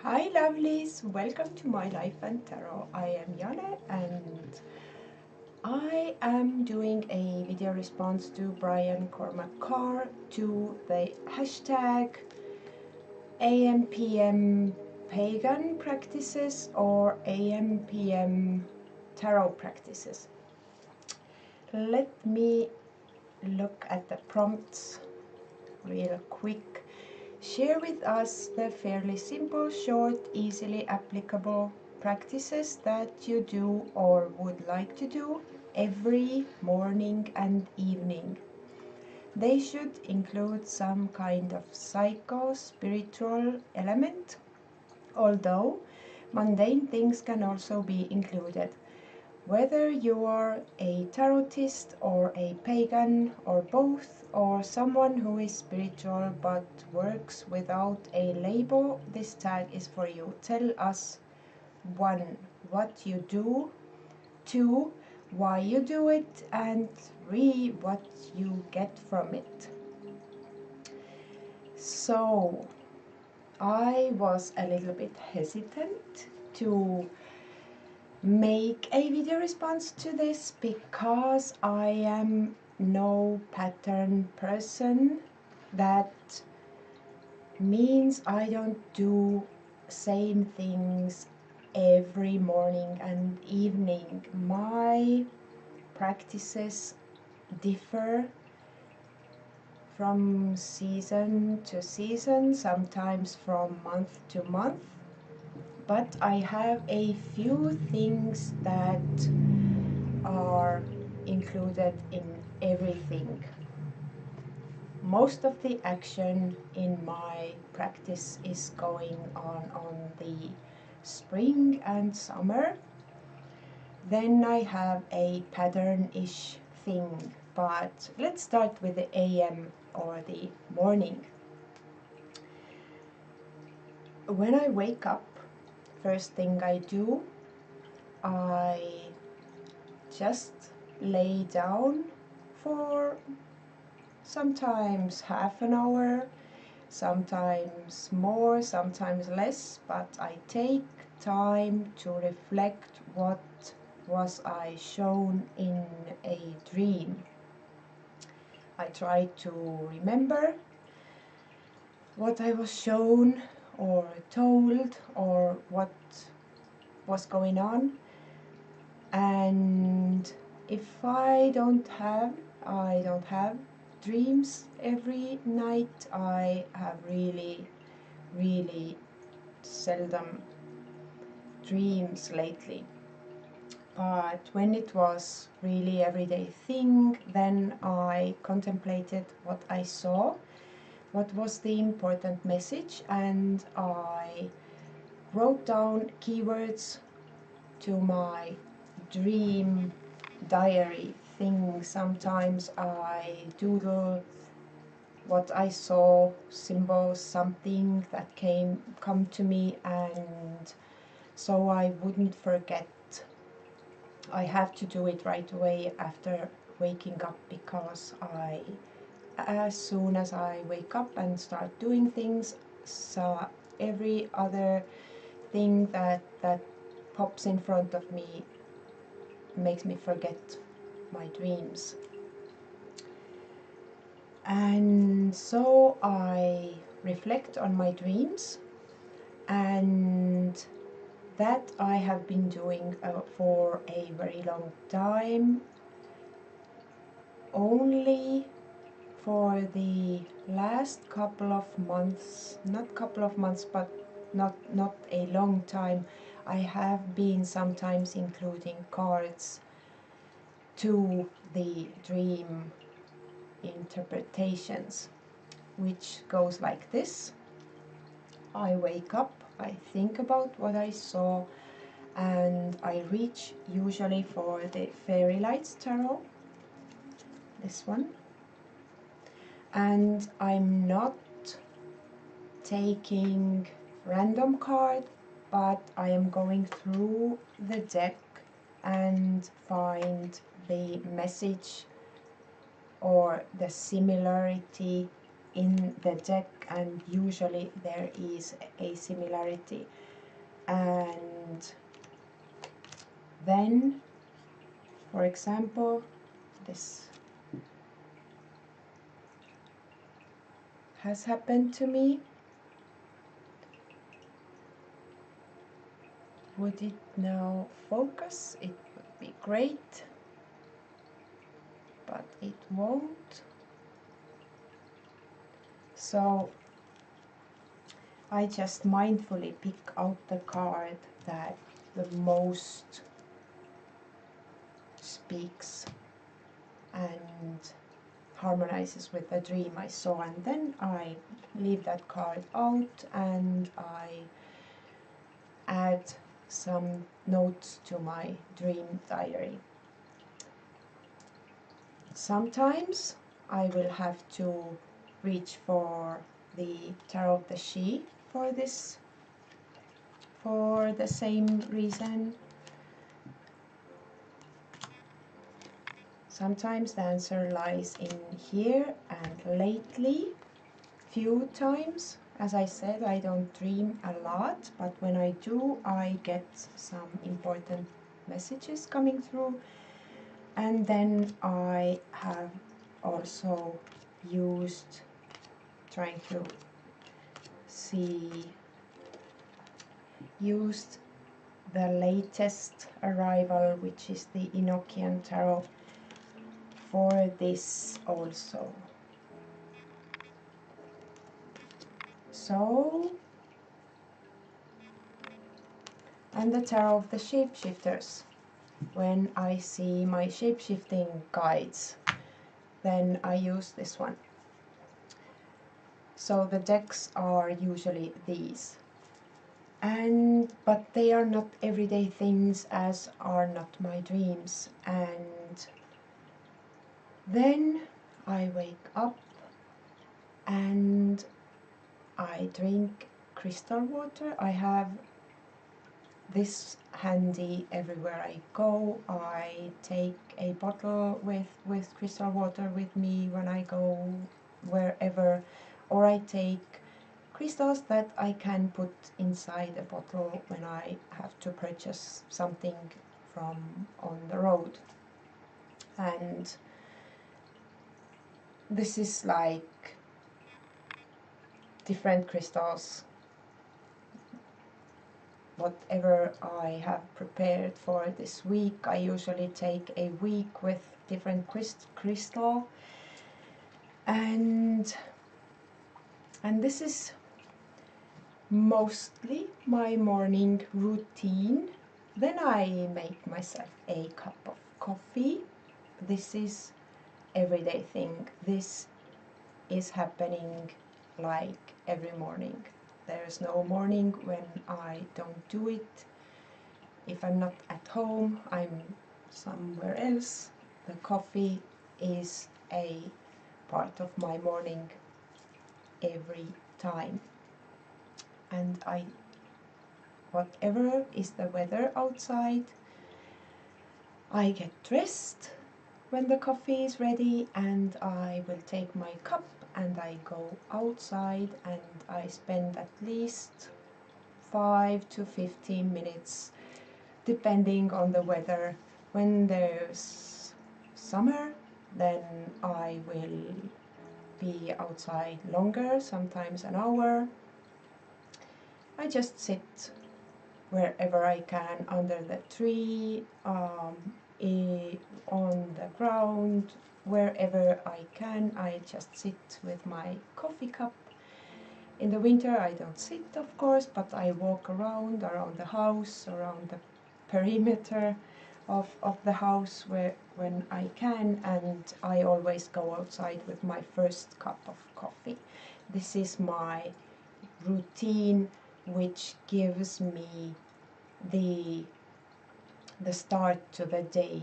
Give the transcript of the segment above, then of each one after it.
Hi lovelies, welcome to my life and tarot. I am Jana and I am doing a video response to Brian Cormac Carr to the hashtag AMPM Pagan practices or AMPM tarot practices. Let me look at the prompts real quick. Share with us the fairly simple, short, easily applicable practices that you do or would like to do every morning and evening. They should include some kind of psycho-spiritual element, although mundane things can also be included. Whether you are a tarotist or a pagan or both, or someone who is spiritual but works without a label, this tag is for you. Tell us 1. What you do, 2. Why you do it, and 3. What you get from it. So, I was a little bit hesitant to make a video response to this because I am no pattern person. That means I don't do same things every morning and evening. My practices differ from season to season, sometimes from month to month. But I have a few things that are included in everything. Most of the action in my practice is going on the spring and summer. Then I have a pattern-ish thing, but let's start with the AM or the morning. When I wake up, first thing I do, I just lay down for sometimes half an hour, sometimes more, sometimes less, but I take time to reflect what was I shown in a dream. I try to remember what I was shown or told or what was going on, and if I don't have dreams every night. I have really seldom dreams lately, but when it was really everyday thing, then I contemplated what I saw, what was the important message, and I wrote down keywords to my dream diary thing. Sometimes I doodle what I saw, symbols, something that come to me, and so I wouldn't forget. I have to do it right away after waking up, because as soon as I wake up and start doing things, so every other thing that pops in front of me makes me forget my dreams. And so I reflect on my dreams, and that I have been doing for a very long time. Only for the last couple of months, not couple of months, but not a long time, I have been sometimes including cards to the dream interpretations, which goes like this. I wake up, I think about what I saw, and I reach usually for the Fairy Lights Tarot, this one, and I'm not taking random card, but I am going through the deck and find the message or the similarity in the deck, and usually there is a similarity. And then, for example, this has happened to me. Would it now focus? It would be great, but it won't. So I just mindfully pick out the card that the most speaks and harmonizes with the dream I saw, and then I leave that card out and I add some notes to my dream diary. Sometimes I will have to reach for the Tarot of the She for this, for the same reason. Sometimes the answer lies in here, and lately, few times, as I said, I don't dream a lot, but when I do, I get some important messages coming through. And then I have also used, trying to see, used the latest arrival, which is the Enochian Tarot, for this also. So, and the Tarot of the Shapeshifters. When I see my shapeshifting guides, then I use this one. So the decks are usually these. But they are not everyday things, as are not my dreams. And then I wake up and I drink crystal water. I have this handy everywhere I go. I take a bottle with crystal water with me when I go wherever, or I take crystals that I can put inside a bottle when I have to purchase something from on the road. And this is like different crystals, whatever I have prepared for this week. I usually take a week with different crystal, and this is mostly my morning routine. Then I make myself a cup of coffee. This is everyday thing. This is happening like every morning. There's no morning when I don't do it. If I'm not at home, I'm somewhere else. The coffee is a part of my morning every time. And whatever is the weather outside, I get dressed when the coffee is ready, and I will take my cup and I go outside, and I spend at least 5 to 15 minutes depending on the weather. When there's summer, then I will be outside longer, sometimes an hour. I just sit wherever I can, under the tree, on the ground, wherever I can. I just sit with my coffee cup. In the winter I don't sit, of course, but I walk around the house, around the perimeter of the house when I can, and I always go outside with my first cup of coffee. This is my routine, which gives me the start to the day.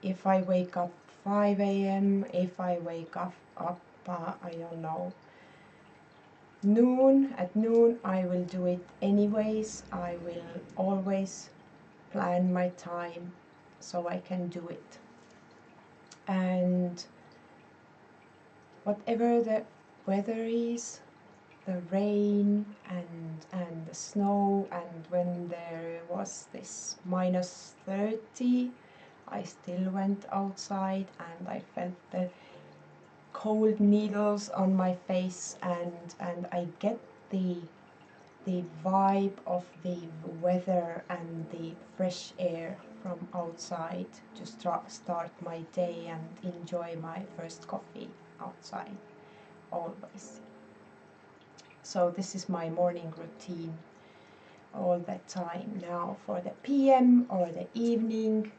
If I wake up 5 a.m., if I wake up I don't know, at noon, I will do it anyways. I will always plan my time so I can do it. And whatever the weather is, the rain and the snow, and when there was this -30, I still went outside and I felt the cold needles on my face, and I get the vibe of the weather and the fresh air from outside to start my day and enjoy my first coffee outside always. So this is my morning routine all the time. Now for the PM or the evening,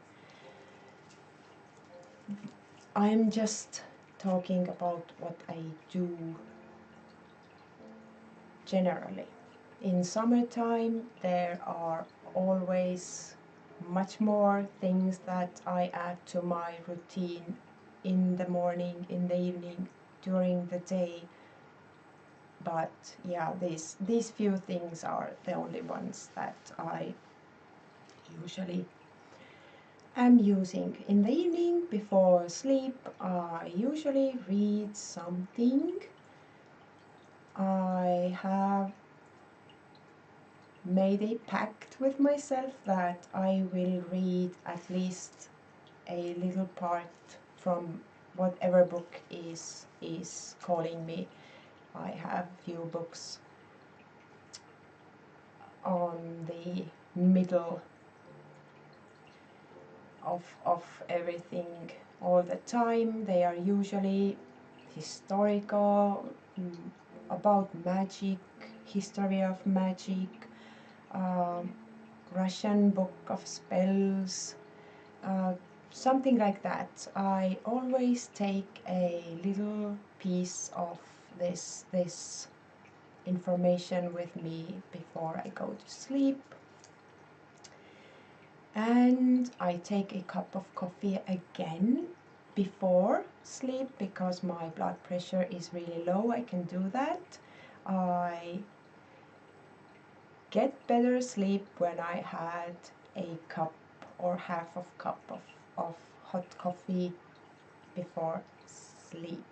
I'm just talking about what I do generally. In summertime, there are always much more things that I add to my routine in the morning, in the evening, during the day. But yeah, these few things are the only ones that I usually am using. In the evening before sleep, I usually read something. I have made a pact with myself that I will read at least a little part from whatever book is calling me. I have few books on the middle of everything all the time. They are usually historical, about magic, history of magic, Russian book of spells, something like that. I always take a little piece of this information with me before I go to sleep. And I take a cup of coffee again before sleep because my blood pressure is really low. I can do that. I get better sleep when I had a cup or half of cup of hot coffee before sleep,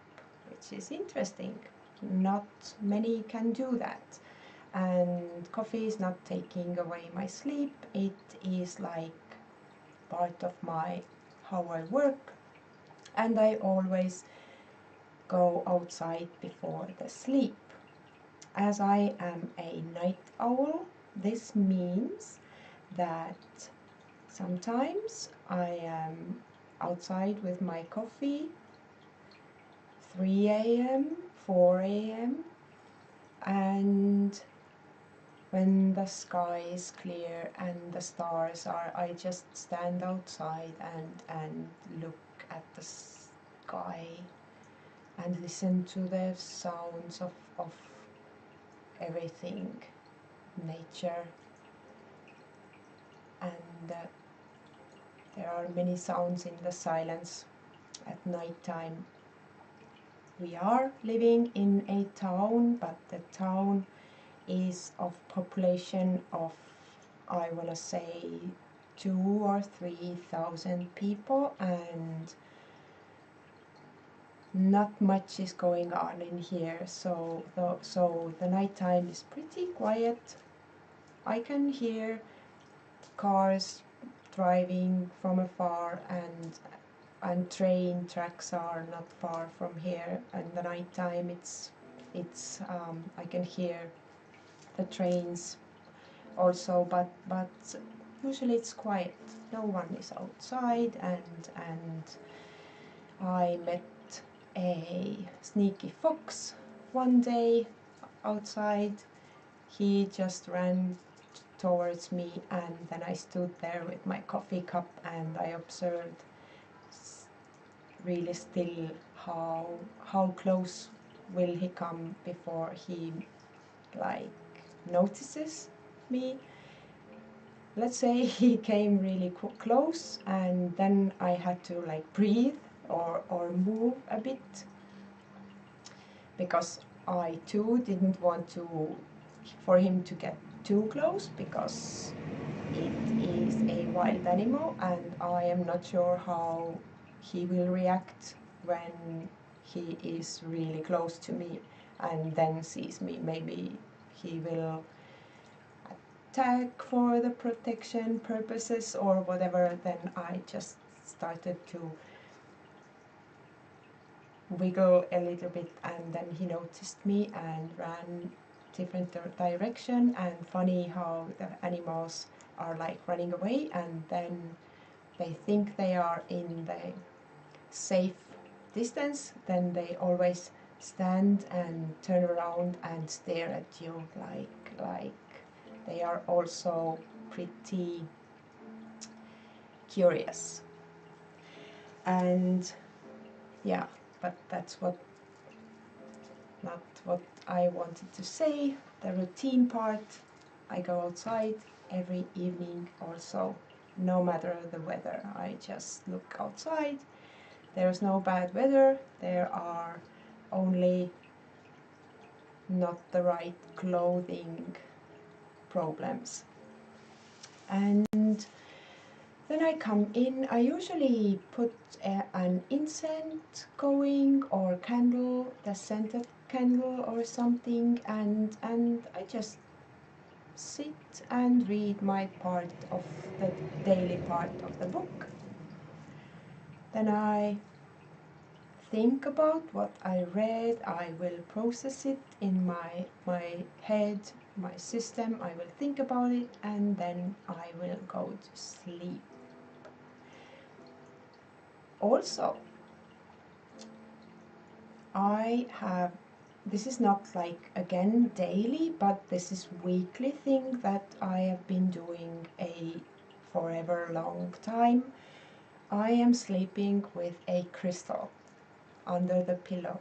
which is interesting. Not many can do that. And coffee is not taking away my sleep. It is like part of my how I work, and I always go outside before the sleep. As I am a night owl, this means that sometimes I am outside with my coffee 3 a.m., 4 a.m., and when the sky is clear and the stars are, I just stand outside and look at the sky and listen to the sounds of everything, nature, and there are many sounds in the silence at night time. We are living in a town, but the town is of population of, I want to say, 2,000 or 3,000 people, and not much is going on in here. So the nighttime is pretty quiet. I can hear cars driving from afar, and train tracks are not far from here. And the nighttime, it's I can hear the trains also, but usually it's quiet. No one is outside, and I met a sneaky fox one day outside. He just ran towards me, and then I stood there with my coffee cup and I observed really still how close will he come before he like notices me. Let's say he came really close, and then I had to like breathe or move a bit, because I too didn't want for him to get too close, because it is a wild animal and I am not sure how he will react when he is really close to me and then sees me. Maybe he will attack for the protection purposes or whatever. Then I just started to wiggle a little bit, and then he noticed me and ran different direction. And funny how the animals are like running away, and then they think they are in the safe distance, then they always stand and turn around and stare at you like they are also pretty curious. And yeah, but that's not what I wanted to say. The routine part, I go outside every evening also, no matter the weather. I just look outside. There's no bad weather, there are only not the right clothing problems. And then I come in. I usually put an incense going or candle, the scented candle or something, and I just sit and read my part of the daily part of the book. Then I think about what I read. I will process it in my head, my system. I will think about it, and then I will go to sleep. Also, this is not like again daily, but this is weekly thing that I have been doing a forever long time. I am sleeping with a crystal under the pillow,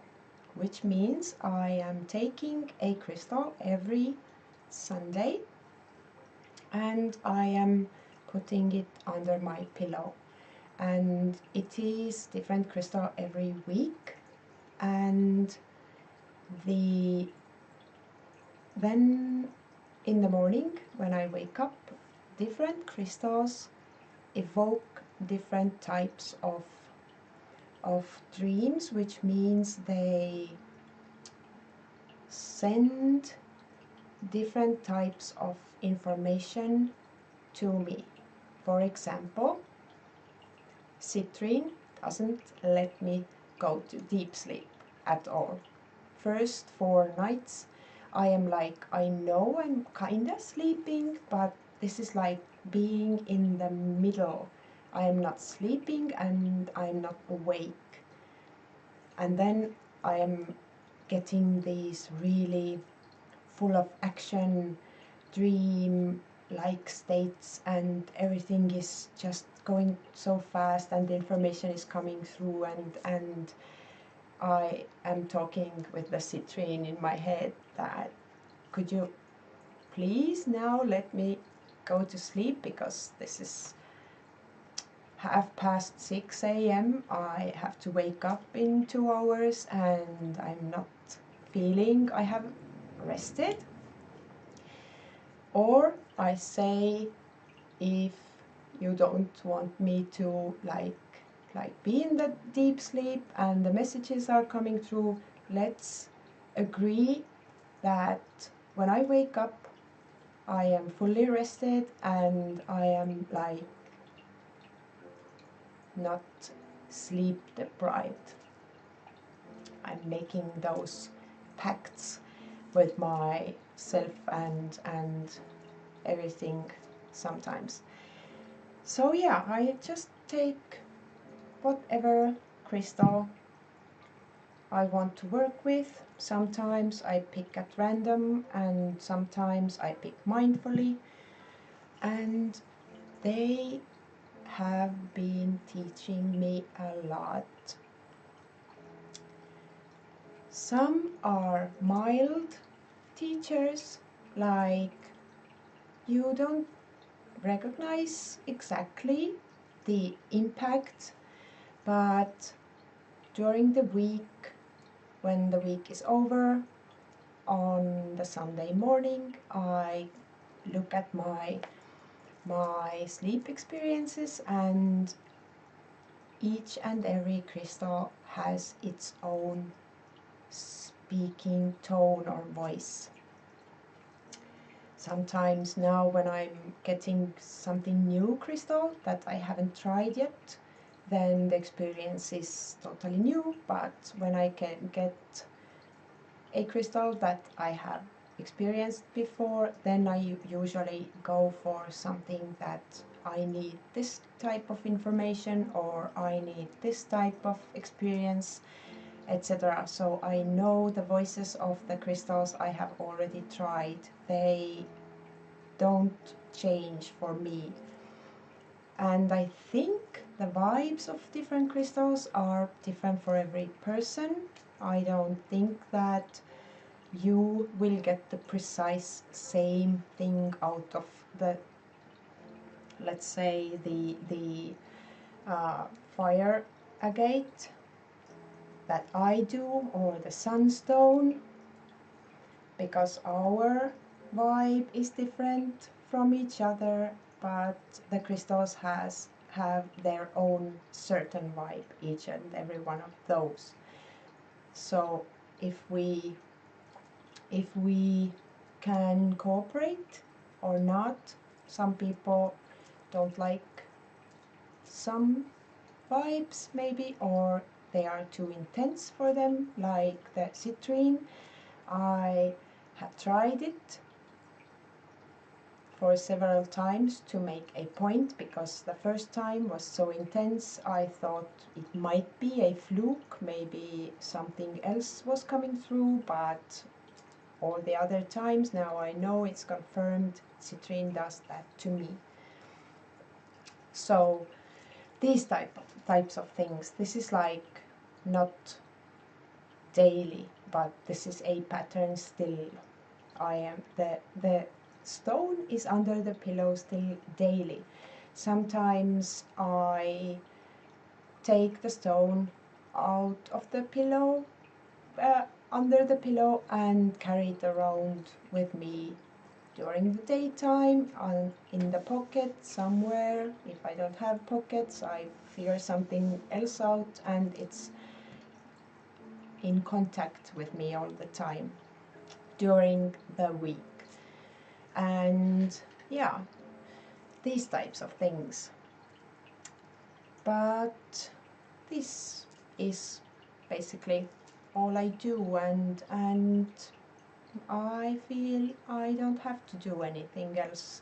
which means I am taking a crystal every Sunday and I am putting it under my pillow, and it is different crystal every week. And then in the morning when I wake up, different crystals evoke different types of dreams, which means they send different types of information to me. For example, citrine doesn't let me go to deep sleep at all. First 4 nights I am like, I know I'm kinda sleeping, but this is like being in the middle. I am not sleeping and I'm not awake. And then I am getting these really full of action dream like states, and everything is just going so fast and the information is coming through, and I am talking with the citrine in my head that, could you please now let me go to sleep, because this is 6:30 a.m. I have to wake up in 2 hours and I'm not feeling I have rested. Or I say, if you don't want me to like be in the deep sleep and the messages are coming through, let's agree that when I wake up I am fully rested and I am like not sleep deprived. I'm making those pacts with myself and everything sometimes. So yeah, I just take whatever crystal I want to work with. Sometimes I pick at random and sometimes I pick mindfully, and they have been teaching me a lot. Some are mild teachers, like you don't recognize exactly the impact, but during the week, when the week is over, on the Sunday morning, I look at my sleep experiences and each and every crystal has its own speaking tone or voice. Sometimes now when I'm getting something new crystal that I haven't tried yet, then the experience is totally new, but when I can get a crystal that I have experienced before, then I usually go for something that I need this type of information or I need this type of experience, etc. So I know the voices of the crystals I have already tried. They don't change for me. And I think the vibes of different crystals are different for every person. I don't think that you will get the precise same thing out of the, let's say, the fire agate that I do, or the sunstone, because our vibe is different from each other, but the crystals have their own certain vibe, each and every one of those. So if we can cooperate or not, some people don't like some vibes maybe, or they are too intense for them, like the citrine. I have tried it for several times to make a point, because the first time was so intense I thought it might be a fluke, maybe something else was coming through, but all the other times now I know it's confirmed, citrine does that to me. So these types of things, this is like not daily, but this is a pattern still. I am the stone is under the pillow still daily. Sometimes I take the stone out of the pillow, under the pillow, and carry it around with me during the daytime, in the pocket somewhere. If I don't have pockets, I figure something else out, and it's in contact with me all the time during the week. And yeah, these types of things. But this is basically all I do, and I feel I don't have to do anything else.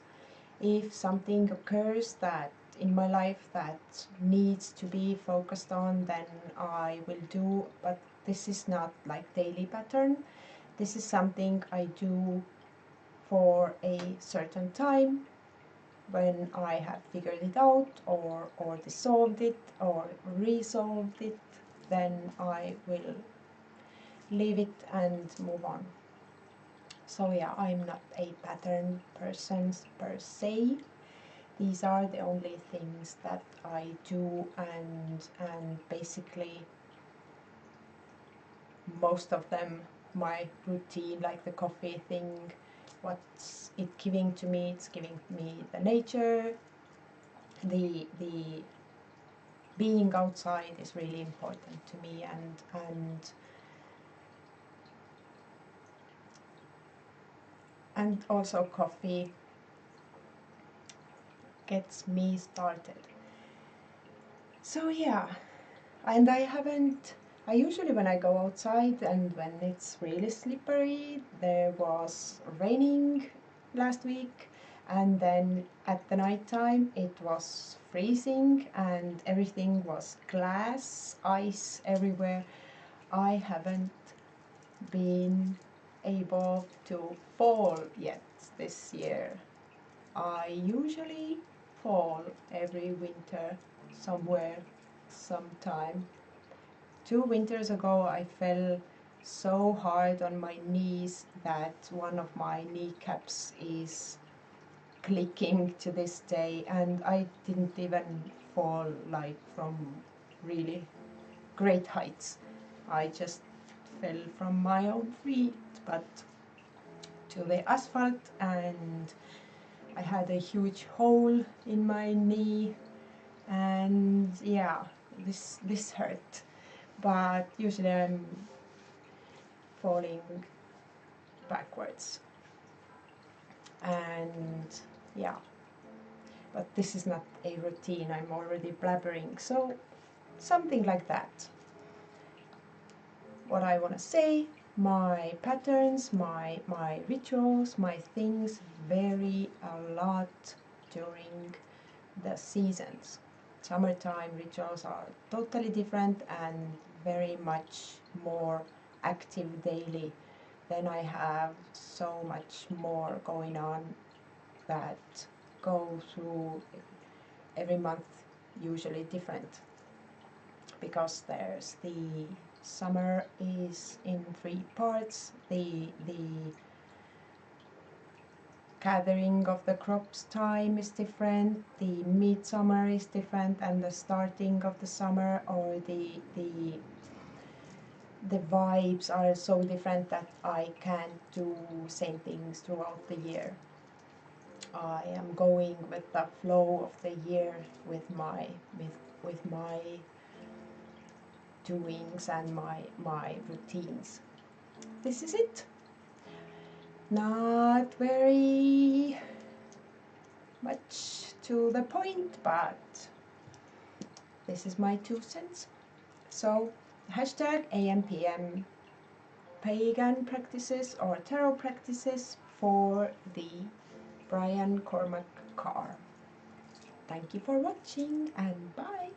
If something occurs that in my life that needs to be focused on, then I will do, but this is not like daily pattern. This is something I do for a certain time. When I have figured it out, or dissolved it, or resolved it, then I will leave it and move on. So yeah, I'm not a pattern person per se. These are the only things that I do, and basically most of them, my routine, like the coffee thing, what's it giving to me? It's giving me the nature, the being outside is really important to me, and also coffee gets me started. So yeah, and I usually, when I go outside and when it's really slippery, there was raining last week, and then at the night time it was freezing and everything was glass, ice everywhere. I haven't been able to fall yet this year. I usually fall every winter somewhere, sometime. 2 winters ago I fell so hard on my knees that one of my kneecaps is clicking to this day, and I didn't even fall like from really great heights. I just fell from my own feet, but to the asphalt, and I had a huge hole in my knee, and yeah, this hurt, but usually I'm falling backwards. And yeah, but this is not a routine, I'm already blabbering, so something like that. What I want to say, my patterns, my rituals, my things vary a lot during the seasons. Summertime rituals are totally different and very much more active daily. Then I have so much more going on that go through every month, usually different, because there's the summer is in 3 parts. The gathering of the crops time is different, the midsummer is different, and the starting of the summer, or the vibes are so different that I can't do same things throughout the year. I am going with the flow of the year, with my doings and my routines. This is it. Not very much to the point, but this is my 2 cents. So hashtag AMPM pagan practices or tarot practices for the Brian Cormac Carr. Thank you for watching and bye!